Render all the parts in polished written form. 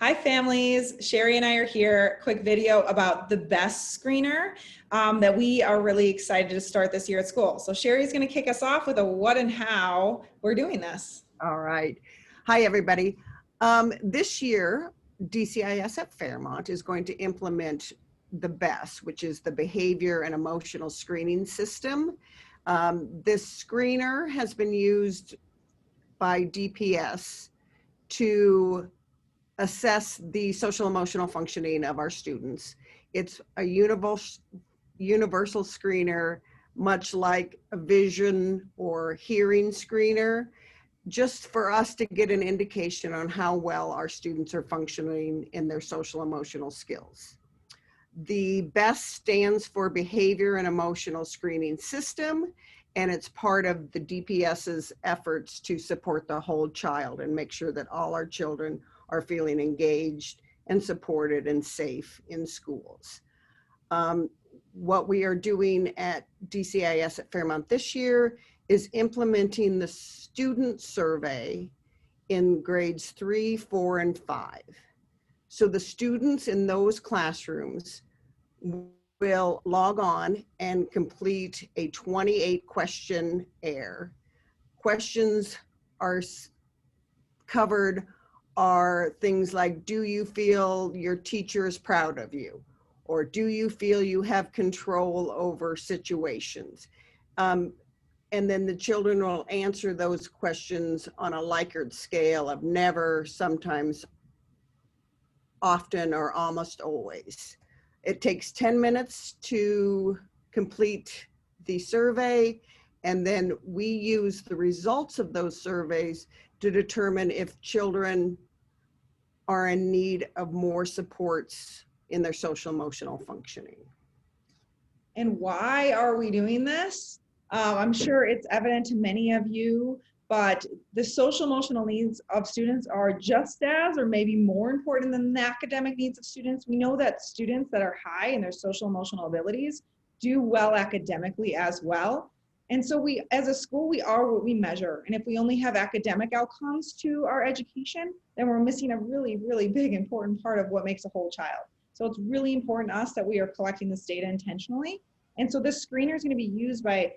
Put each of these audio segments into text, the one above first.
Hi families, Sherry and I are here. Quick video about the BESS screener that we are really excited to start this year at school. So Sherry's gonna kick us off with a what and how we're doing this. All right. Hi, everybody. This year, DCIS at Fairmont is going to implement the BESS, which is the Behavior and Emotional Screening System. This screener has been used by DPS to assess the social emotional functioning of our students. It's a universal screener, much like a vision or hearing screener, just for us to get an indication on how well our students are functioning in their social emotional skills. The BESS stands for Behavior and Emotional Screening System, and it's part of the DPS's efforts to support the whole child and make sure that all our children are feeling engaged and supported and safe in schools. What we are doing at DCIS at Fairmont this year is implementing the student survey in grades 3, 4, and 5. So the students in those classrooms will log on and complete a 28 questionnaire. Questions are covered are things like, do you feel your teacher is proud of you? Or do you feel you have control over situations? And then the children will answer those questions on a Likert scale of never, sometimes, often, or almost always. It takes 10 minutes to complete the survey, and then we use the results of those surveys to determine if children are in need of more supports in their social emotional functioning. And why are we doing this? I'm sure it's evident to many of you, but the social emotional needs of students are just as, or maybe more important than the academic needs of students. We know that students that are high in their social emotional abilities do well academically as well. And so we, as a school, we are what we measure. And if we only have academic outcomes to our education, then we're missing a really, really big, important part of what makes a whole child. So it's really important to us that we are collecting this data intentionally. And so this screener is going to be used by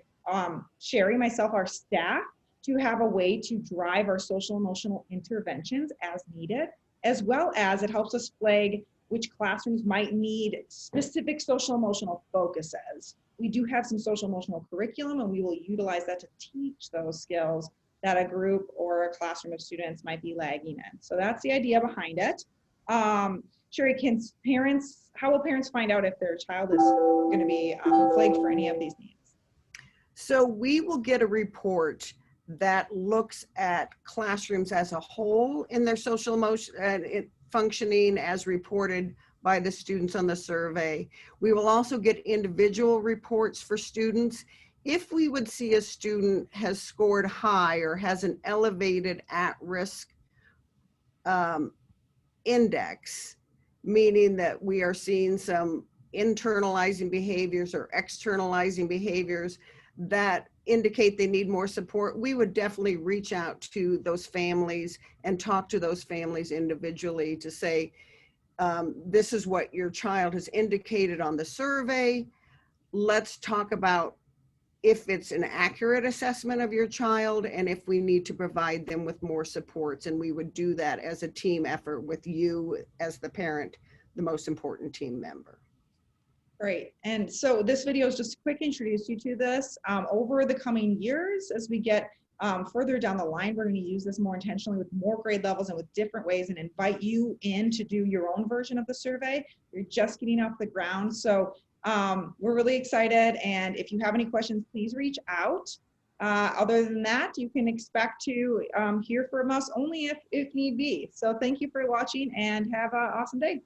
Sherry, myself, our staff, to have a way to drive our social emotional interventions as needed, as well as it helps us flag which classrooms might need specific social emotional focuses. We do have some social emotional curriculum, and we will utilize that to teach those skills that a group or a classroom of students might be lagging in. So that's the idea behind it. Sherry, how will parents find out if their child is going to be flagged for any of these needs? So we will get a report that looks at classrooms as a whole in their social emotion functioning as reported by the students on the survey. We will also get individual reports for students. If we would see a student has scored high or has an elevated at-risk index, meaning that we are seeing some internalizing behaviors or externalizing behaviors that indicate they need more support, we would definitely reach out to those families and talk to those families individually to say, this is what your child has indicated on the survey. Let's talk about if it's an accurate assessment of your child and if we need to provide them with more supports. And we would do that as a team effort with you as the parent, the most important team member. Great. And so this video is just a quick introduce you to this. Over the coming years, as we get further down the line, we're going to use this more intentionally with more grade levels and with different ways, and invite you in to do your own version of the survey. You're just getting off the ground. So we're really excited. And if you have any questions, please reach out. Other than that, you can expect to hear from us only if need be. So thank you for watching and have an awesome day.